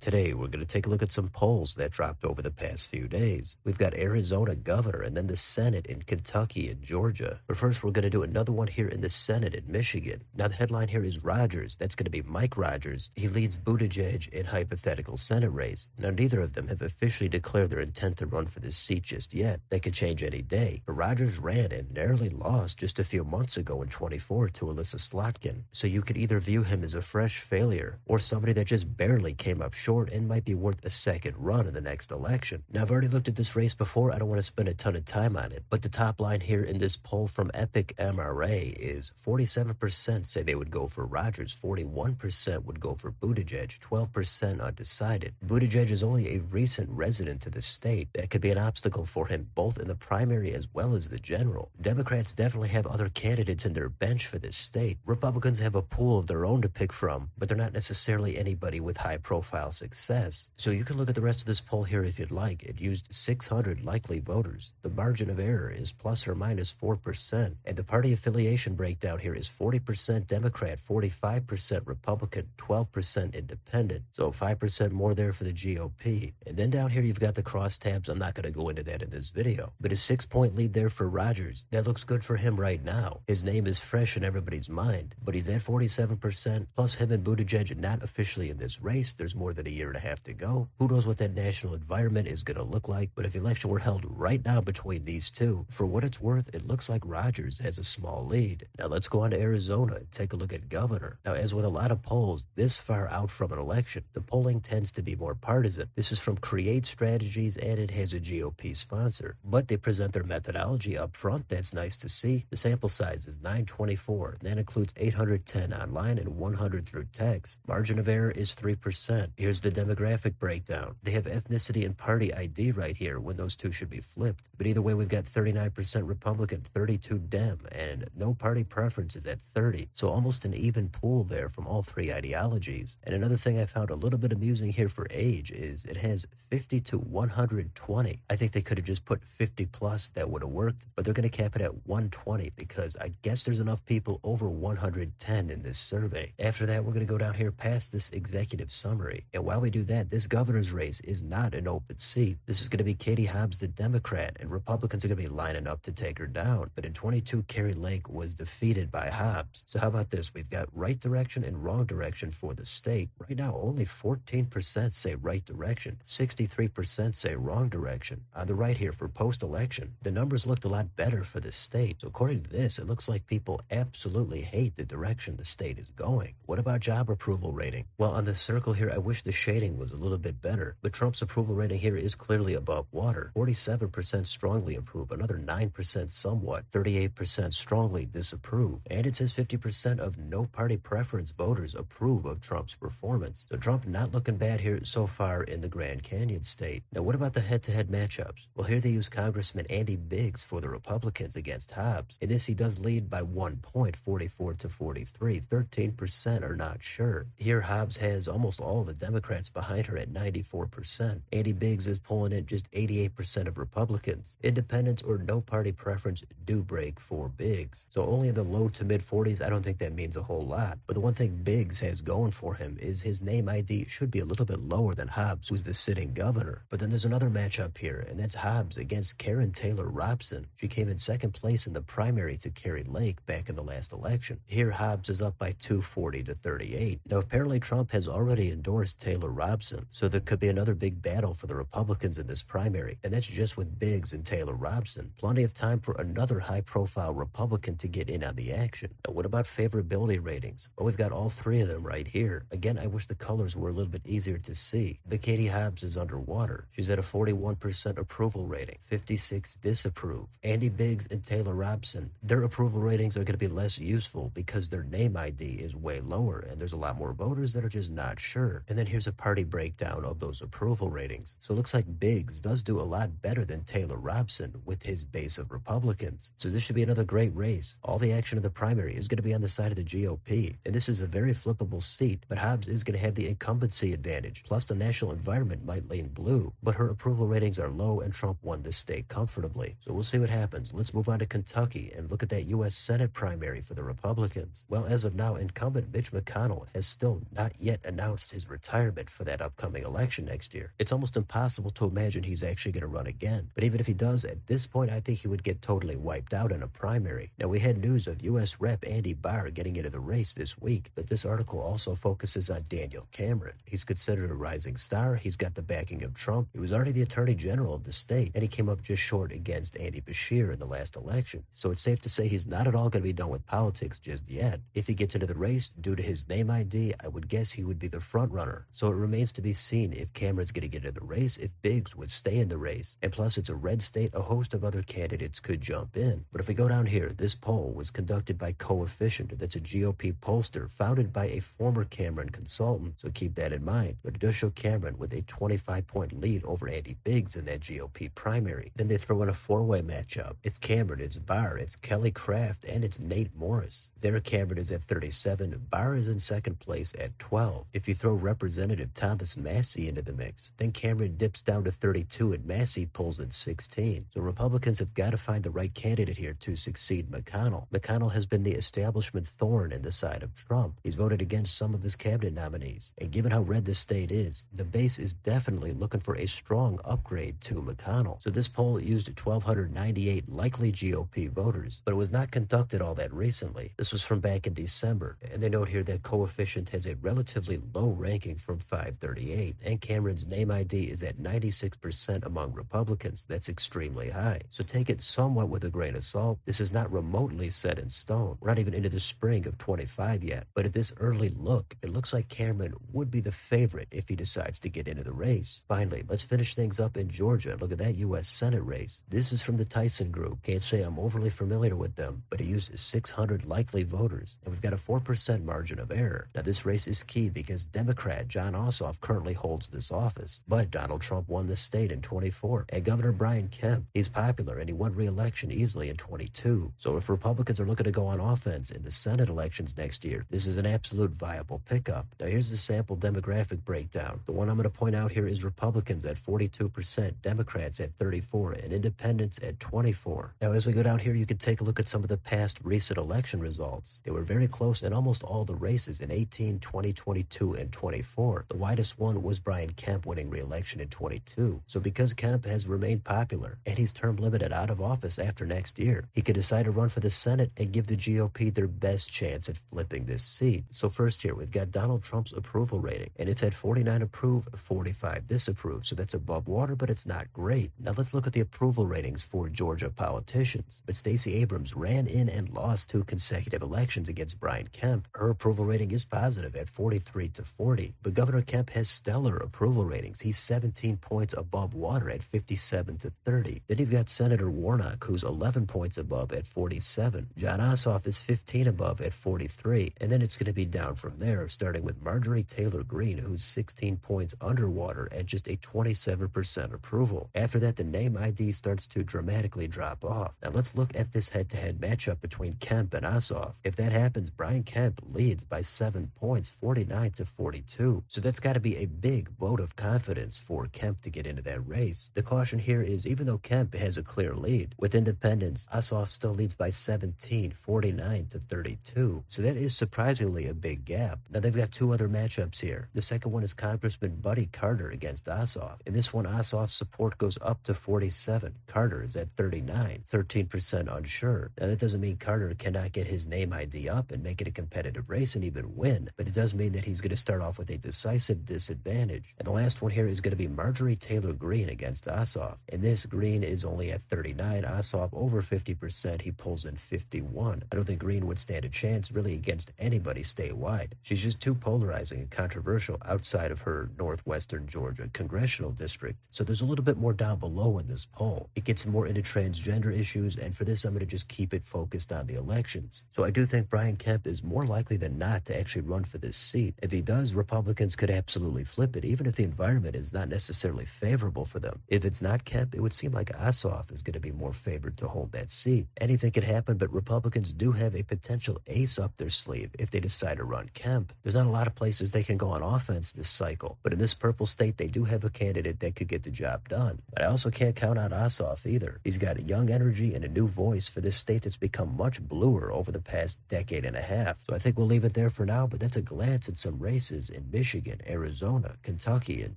Today, we're going to take a look at some polls that dropped over the past few days. We've got Arizona governor and then the Senate in Kentucky and Georgia. But first, we're going to do another one here in the Senate in Michigan. Now, the headline here is Rogers. That's going to be Mike Rogers. He leads Buttigieg in hypothetical Senate race. Now, neither of them have officially declared their intent to run for this seat just yet. That could change any day. But Rogers ran and narrowly lost just a few months ago in 24 to Alyssa Slotkin. So you could either view him as a fresh failure or somebody that just barely came up short and might be worth a second run in the next election. Now, I've already looked at this race before. I don't want to spend a ton of time on it, but the top line here in this poll from Epic MRA is 47% say they would go for Rogers, 41% would go for Buttigieg, 12% undecided. Buttigieg is only a recent resident to the state. That could be an obstacle for him both in the primary as well as the general. Democrats definitely have other candidates in their bench for this state. Republicans have a pool of their own to pick from, but they're not necessarily anybody with high-profile success. So you can look at the rest of this poll here if you'd like. It used 600 likely voters. The margin of error is plus or minus 4%. And the party affiliation breakdown here is 40% Democrat, 45% Republican, 12% Independent. So 5% more there for the GOP. And then down here you've got the crosstabs. I'm not going to go into that in this video. But a 6-point lead there for Rogers. That looks good for him right now. His name is fresh in everybody's mind. But he's at 47%. Plus him and Buttigieg not officially in this race. There's more than a year and a half to go. Who knows what that national environment is going to look like, but if the election were held right now between these two, for what it's worth, it looks like Rogers has a small lead. Now let's go on to Arizona and take a look at governor. Now, as with a lot of polls this far out from an election, the polling tends to be more partisan. This is from Create Strategies and it has a GOP sponsor, but they present their methodology up front. That's nice to see. The sample size is 924. That includes 810 online and 100 through text. Margin of error is 3%. Here's the demographic breakdown. They have ethnicity and party ID right here when those two should be flipped. But either way, we've got 39% Republican, 32 Dem, and no party preference is at 30. So almost an even pool there from all three ideologies. And another thing I found a little bit amusing here for age is it has 50 to 120. I think they could have just put 50 plus. That would have worked, but they're going to cap it at 120 because I guess there's enough people over 110 in this survey. After that, we're going to go down here past this executive summary. And while we do that, this governor's race is not an open seat. This is going to be Katie Hobbs, the Democrat, and Republicans are going to be lining up to take her down. But in 22, Carrie Lake was defeated by Hobbs. So how about this? We've got right direction and wrong direction for the state. Right now, only 14% say right direction. 63% say wrong direction. On the right here for post-election, the numbers looked a lot better for the state. So according to this, it looks like people absolutely hate the direction the state is going. What about job approval rating? Well, on the circle here, I wish the shading was a little bit better, but Trump's approval rating here is clearly above water. 47% strongly approve, another 9% somewhat, 38% strongly disapprove, and it says 50% of no party preference voters approve of Trump's performance. So Trump not looking bad here so far in the Grand Canyon state. Now, what about the head-to-head matchups? Well, here they use Congressman Andy Biggs for the Republicans against Hobbs. In this, he does lead by 1 point, 44 to 43. 13% are not sure. Here, Hobbs has almost all the Democrats behind her at 94%. Andy Biggs is pulling in just 88% of Republicans. Independents or no party preference do break for Biggs. So only in the low to mid 40s, I don't think that means a whole lot. But the one thing Biggs has going for him is his name ID should be a little bit lower than Hobbs, who's the sitting governor. But then there's another matchup here, and that's Hobbs against Karen Taylor Robson. She came in second place in the primary to Carrie Lake back in the last election. Here, Hobbs is up by 240 to 38. Now, apparently Trump has already endorsed Taylor Robson, so there could be another big battle for the Republicans in this primary, and that's just with Biggs and Taylor Robson. Plenty of time for another high-profile Republican to get in on the action. Now, what about favorability ratings? Well, we've got all three of them right here. Again, I wish the colors were a little bit easier to see, but Katie Hobbs is underwater. She's at a 41% approval rating, 56 disapprove. Andy Biggs and Taylor Robson, their approval ratings are going to be less useful because their name ID is way lower, and there's a lot more voters that are just not sure. And then here's a party breakdown of those approval ratings. So it looks like Biggs does do a lot better than Taylor Robson with his base of Republicans. So this should be another great race. All the action of the primary is going to be on the side of the GOP, and this is a very flippable seat, but Hobbs is going to have the incumbency advantage. Plus, the national environment might lean blue, but her approval ratings are low, and Trump won this state comfortably. So we'll see what happens. Let's move on to Kentucky and look at that U.S. Senate primary for the Republicans. Well, as of now, incumbent Mitch McConnell has still not yet announced his retirement. environment for that upcoming election next year. It's almost impossible to imagine he's actually going to run again. But even if he does, at this point, I think he would get totally wiped out in a primary. Now, we had news of U.S. Rep. Andy Barr getting into the race this week, but this article also focuses on Daniel Cameron. He's considered a rising star. He's got the backing of Trump. He was already the Attorney General of the state, and he came up just short against Andy Beshear in the last election. So it's safe to say he's not at all going to be done with politics just yet. If he gets into the race, due to his name ID, I would guess he would be the front runner. So it remains to be seen if Cameron's going to get into the race, if Biggs would stay in the race. And plus, it's a red state, a host of other candidates could jump in. But if we go down here, this poll was conducted by Coefficient. That's a GOP pollster founded by a former Cameron consultant, so keep that in mind. But it does show Cameron with a 25-point lead over Andy Biggs in that GOP primary. Then they throw in a four-way matchup. It's Cameron, it's Barr, it's Kelly Craft, and it's Nate Morris. There, Cameron is at 37. Barr is in second place at 12. If you throw Representative Thomas Massie into the mix, then Cameron dips down to 32 and Massie pulls at 16. So Republicans have got to find the right candidate here to succeed McConnell. McConnell has been the establishment thorn in the side of Trump. He's voted against some of his cabinet nominees. And given how red the state is, the base is definitely looking for a strong upgrade to McConnell. So this poll used 1,298 likely GOP voters, but it was not conducted all that recently. This was from back in December. And they note here that Coefficient has a relatively low ranking from 538, and Cameron's name ID is at 96% among Republicans. That's extremely high. So take it somewhat with a grain of salt. This is not remotely set in stone. We're not even into the spring of 25 yet. But at this early look, it looks like Cameron would be the favorite if he decides to get into the race. Finally, let's finish things up in Georgia. Look at that U.S. Senate race. This is from the Tyson Group. Can't say I'm overly familiar with them, but he used 600 likely voters, and we've got a 4% margin of error. Now, this race is key because Democrat Jon Ossoff currently holds this office, but Donald Trump won the state in 24, and Governor Brian Kemp, he's popular, and he won re-election easily in 22. So if Republicans are looking to go on offense in the Senate elections next year, this is an absolute viable pickup. Now, here's the sample demographic breakdown. The one I'm going to point out here is Republicans at 42%, Democrats at 34%, and Independents at 24%. Now, as we go down here, you can take a look at some of the past recent election results. They were very close in almost all the races in 18, 20, 22, and 24. The widest one was Brian Kemp winning re-election in 22. So because Kemp has remained popular and he's term limited out of office after next year, he could decide to run for the Senate and give the GOP their best chance at flipping this seat. So first here, we've got Donald Trump's approval rating, and it's at 49 approve, 45 disapprove. So that's above water, but it's not great. Now let's look at the approval ratings for Georgia politicians. But Stacey Abrams ran in and lost 2 consecutive elections against Brian Kemp. Her approval rating is positive at 43-40. But Governor Kemp has stellar approval ratings. He's 17 points above water at 57-30. Then you've got Senator Warnock, who's 11 points above at 47. Jon Ossoff is 15 above at 43. And then it's going to be down from there, starting with Marjorie Taylor Greene, who's 16 points underwater at just a 27% approval. After that, the name ID starts to dramatically drop off. Now let's look at this head-to-head matchup between Kemp and Ossoff. If that happens, Brian Kemp leads by 7 points, 49-42. So that's got to be a big vote of confidence for Kemp to get into that race. The caution here is, even though Kemp has a clear lead, with independents, Ossoff still leads by 17, 49-32. So that is surprisingly a big gap. Now they've got 2 other matchups here. The second one is Congressman Buddy Carter against Ossoff. In this one, Ossoff's support goes up to 47. Carter is at 39, 13% unsure. Now that doesn't mean Carter cannot get his name ID up and make it a competitive race and even win, but it does mean that he's going to start off with a decisive disadvantage. And the last one here is going to be Marjorie Taylor Greene against Ossoff. And this, Greene is only at 39, Ossoff over 50%, he pulls in 51. I don't think Greene would stand a chance really against anybody statewide. She's just too polarizing and controversial outside of her northwestern Georgia congressional district. So there's a little bit more down below in this poll. It gets more into transgender issues, and for this I'm going to just keep it focused on the elections. So I do think Brian Kemp is more likely than not to actually run for this seat. If he does, Republicans could absolutely flip it, even if the environment is not necessarily favorable for them. If it's not Kemp, it would seem like Ossoff is going to be more favored to hold that seat. Anything could happen, but Republicans do have a potential ace up their sleeve if they decide to run Kemp. There's not a lot of places they can go on offense this cycle, but in this purple state, they do have a candidate that could get the job done. But I also can't count out Ossoff either. He's got a young energy and a new voice for this state that's become much bluer over the past decade and a half. So I think we'll leave it there for now, but that's a glance at some races in Michigan. Michigan, Arizona, Kentucky, and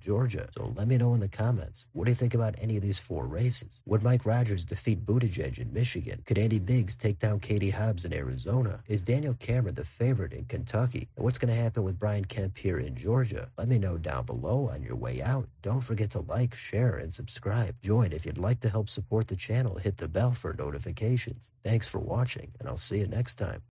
Georgia. So let me know in the comments. What do you think about any of these 4 races? Would Mike Rogers defeat Buttigieg in Michigan? Could Andy Biggs take down Katie Hobbs in Arizona? Is Daniel Cameron the favorite in Kentucky? And what's going to happen with Brian Kemp here in Georgia? Let me know down below on your way out. Don't forget to like, share, and subscribe. Join if you'd like to help support the channel. Hit the bell for notifications. Thanks for watching, and I'll see you next time.